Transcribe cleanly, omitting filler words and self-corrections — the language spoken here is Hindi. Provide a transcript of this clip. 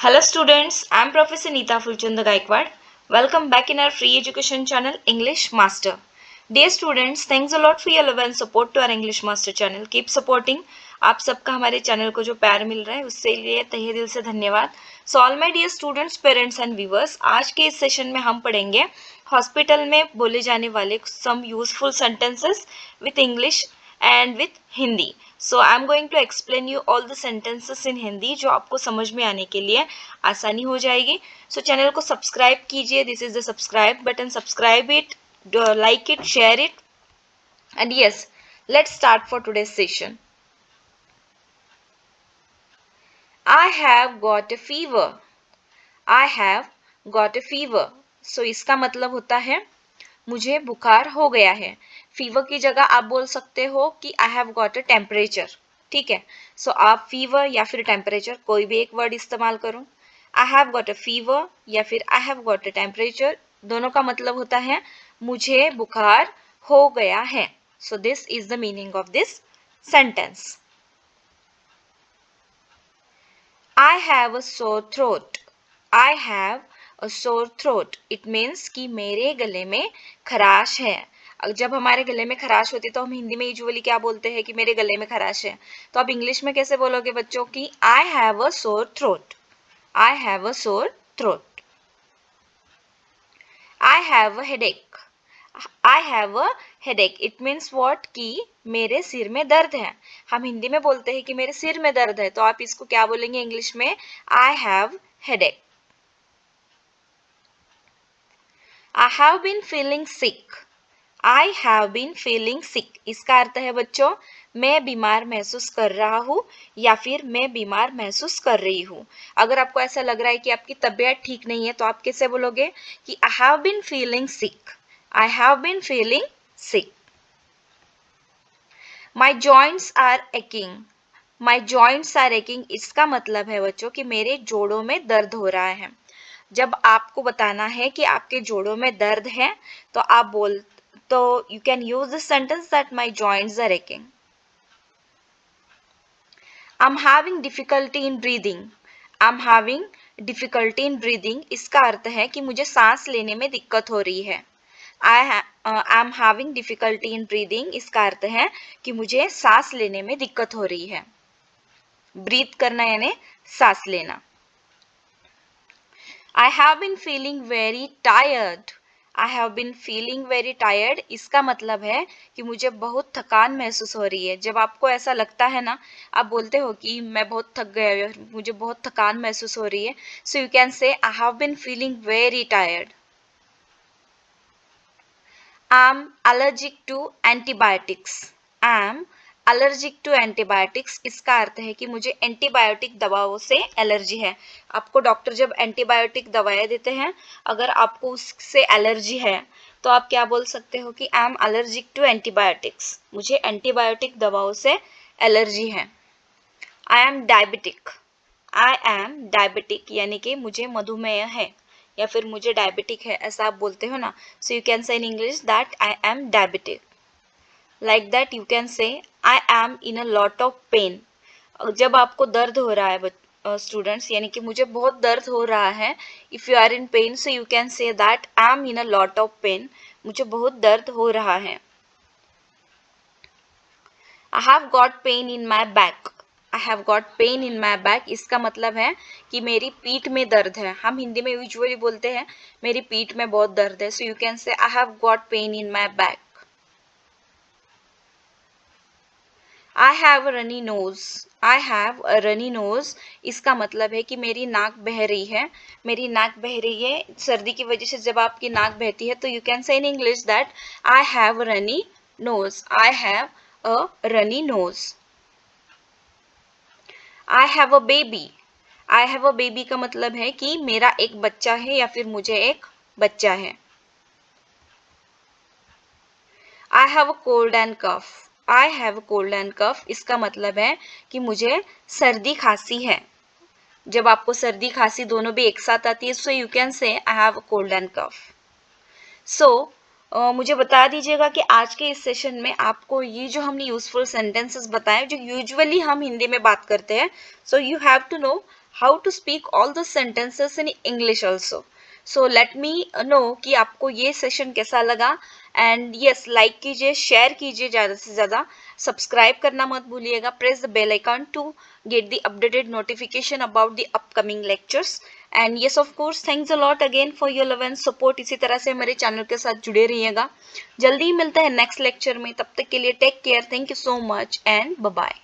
Hello students, I am Professor Neeta Fulchanda Gaikwad. Welcome back in our free education channel English Master. Dear students, thanks a lot for your love and support to our English Master channel. Keep supporting. आप सबका हमारे चैनल को जो प्यार मिल रहा है उससे लिए तहे दिल से धन्यवाद. So all my dear students, parents and viewers, आज के इस सेशन में हम पढ़ेंगे हॉस्पिटल में बोले जाने वाले some useful sentences with English and with Hindi. So I am going to explain you all the sentences in Hindi जो आपको समझ में आने के लिए आसानी हो जाएगी. सो चैनल को सब्सक्राइब कीजिए. This is the subscribe button. Subscribe it, like it, share it, and yes, let's start for today's session. I have got a fever. I have got a fever. So इसका मतलब होता है मुझे बुखार हो गया है. फीवर की जगह आप बोल सकते हो कि I have got a temperature. ठीक है. सो आप फीवर या फिर टेम्परेचर कोई भी एक वर्ड इस्तेमाल करो. I have got a fever या फिर I have got a temperature, दोनों का मतलब होता है मुझे बुखार हो गया है. So this is the meaning of this sentence. I have a sore throat. I have a sore throat. It means कि मेरे गले में खराश है. जब हमारे गले में खराश होती है तो हम हिंदी में यूजुअली क्या बोलते हैं कि मेरे गले में खराश है. तो आप इंग्लिश में कैसे बोलोगे बच्चों की I have a sore throat. I have a sore throat. I have a headache. I have a headache. It means what कि मेरे सिर में दर्द है. हम हिंदी में बोलते हैं कि मेरे सिर में दर्द है, तो आप इसको क्या बोलेंगे इंग्लिश में? I have headache. I have been feeling sick. I have been feeling sick. इसका अर्थ है बच्चों मैं बीमार महसूस कर रहा हूँ या फिर मैं बीमार महसूस कर रही हूँ. अगर आपको ऐसा लग रहा है कि आपकी तबीयत ठीक नहीं है तो आप कैसे बोलोगे कि I have been feeling sick. I have been feeling sick. My joints are aching. My joints are aching. इसका मतलब है बच्चों कि मेरे जोड़ों में दर्द हो रहा है. जब आपको बताना है कि आपके जोड़ों में दर्द है तो you can use this sentence that my joints are aching. I'm having difficulty in breathing. I'm having difficulty in breathing. इसका अर्थ है कि मुझे सांस लेने में दिक्कत हो रही है. I'm having difficulty in breathing. इसका अर्थ है कि मुझे सांस लेने में दिक्कत हो रही है. ब्रीथ करना यानी सांस लेना. I have been feeling very tired. I have been feeling very tired. इसका मतलब है कि मुझे बहुत थकान महसूस हो रही है. जब आपको ऐसा लगता है ना, आप बोलते हो कि मैं बहुत थक गया हूँ, मुझे बहुत थकान महसूस हो रही है. So you can say I have been feeling very tired. I'm allergic to antibiotics. I'm allergic to antibiotics. इसका अर्थ है कि मुझे एंटीबायोटिक दवाओं से एलर्जी है. आपको डॉक्टर जब एंटीबायोटिक दवाएं देते हैं, अगर आपको उससे एलर्जी है तो आप क्या बोल सकते हो कि I am allergic to antibiotics. मुझे एंटीबायोटिक दवाओं से एलर्जी है. I am diabetic. I am diabetic यानी कि मुझे मधुमेह है या फिर मुझे डायबिटिक है, ऐसा आप बोलते हो ना. सो you can say in English that I am diabetic. Like that you can say I am in a lot of pain. जब आपको दर्द हो रहा है स्टूडेंट्स, यानी कि मुझे बहुत दर्द हो रहा है. If you are in pain so you can say that I am in a lot of pain. मुझे बहुत दर्द हो रहा है. I have got pain in my back. I have got pain in my back. इसका मतलब है कि मेरी पीठ में दर्द है. हम हिंदी में यूजुअली बोलते हैं मेरी पीठ में बहुत दर्द है. सो you can say I have got pain in my back. I have a runny nose. I have a runny nose. इसका मतलब है कि मेरी नाक बह रही है. मेरी नाक बह रही है. सर्दी की वजह से जब आपकी नाक बहती है तो you can say in English that I have a runny nose. I have a runny nose. I have a baby. I have a baby का मतलब है कि मेरा एक बच्चा है या फिर मुझे एक बच्चा है. I have a cold and cough. I have a cold and cough. इसका मतलब है कि मुझे सर्दी खांसी है. जब आपको सर्दी खांसी दोनों भी एक साथ आती है सो you can say I have a cold and cough. So मुझे बता दीजिएगा कि आज के इस सेशन में आपको ये जो हमने यूजफुल सेंटेंसेस बताए जो यूजुअली हम हिंदी में बात करते हैं, so you have to know how to speak all the sentences in English also. So let me know कि आपको ये सेशन कैसा लगा, एंड यस लाइक कीजिए, शेयर कीजिए ज़्यादा से ज़्यादा, सब्सक्राइब करना मत भूलिएगा, press the bell icon to get the updated notification about the upcoming lectures. And yes of course thanks a lot again for your love and support. इसी तरह से मेरे चैनल के साथ जुड़े रहिएगा। जल्दी ही मिलते हैं नेक्स्ट लेक्चर में, तब तक के लिए take care, thank you so much and bye bye.